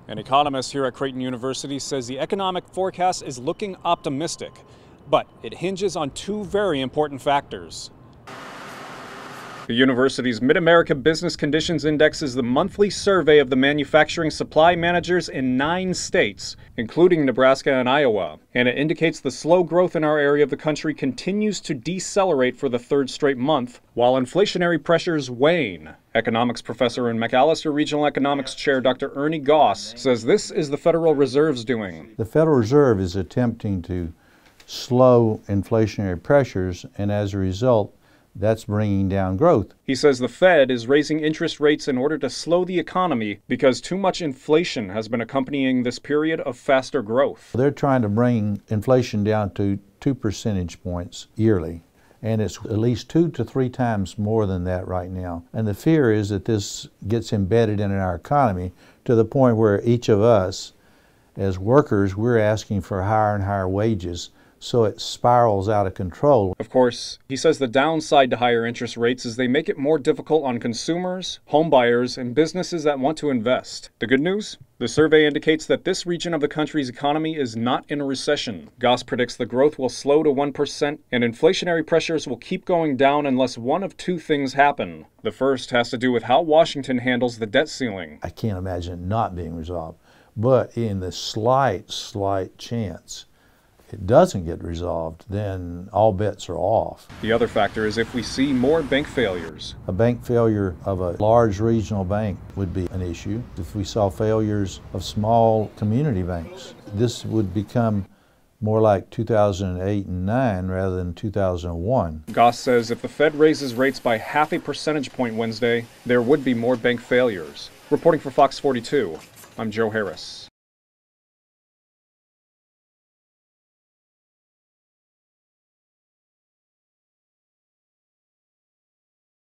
An economist here at Creighton University says the economic forecast is looking optimistic, but it hinges on two very important factors. The university's Mid-America Business Conditions Index is the monthly survey of the manufacturing supply managers in 9 states, including Nebraska and Iowa, and it indicates the slow growth in our area of the country continues to decelerate for the 3rd straight month, while inflationary pressures wane. Economics professor and McAllister Regional Economics Chair Dr. Ernie Goss says this is the Federal Reserve's doing. The Federal Reserve is attempting to slow inflationary pressures, and as a result, that's bringing down growth. He says the Fed is raising interest rates in order to slow the economy because too much inflation has been accompanying this period of faster growth. They're trying to bring inflation down to 2 percentage points yearly, and it's at least 2 to 3 times more than that right now. And the fear is that this gets embedded in our economy to the point where each of us, as workers, we're asking for higher and higher wages, so it spirals out of control. Of course, he says the downside to higher interest rates is they make it more difficult on consumers, home buyers, and businesses that want to invest. The good news? The survey indicates that this region of the country's economy is not in a recession. Goss predicts the growth will slow to 1% and inflationary pressures will keep going down unless one of 2 things happen. The first has to do with how Washington handles the debt ceiling. I can't imagine it not being resolved, but in the slight chance it doesn't get resolved, then all bets are off. The other factor is if we see more bank failures. A bank failure of a large regional bank would be an issue. If we saw failures of small community banks, this would become more like 2008 and 9 rather than 2001. Goss says if the Fed raises rates by half a percentage point Wednesday, there would be more bank failures. Reporting for Fox 42, I'm Joe Harris.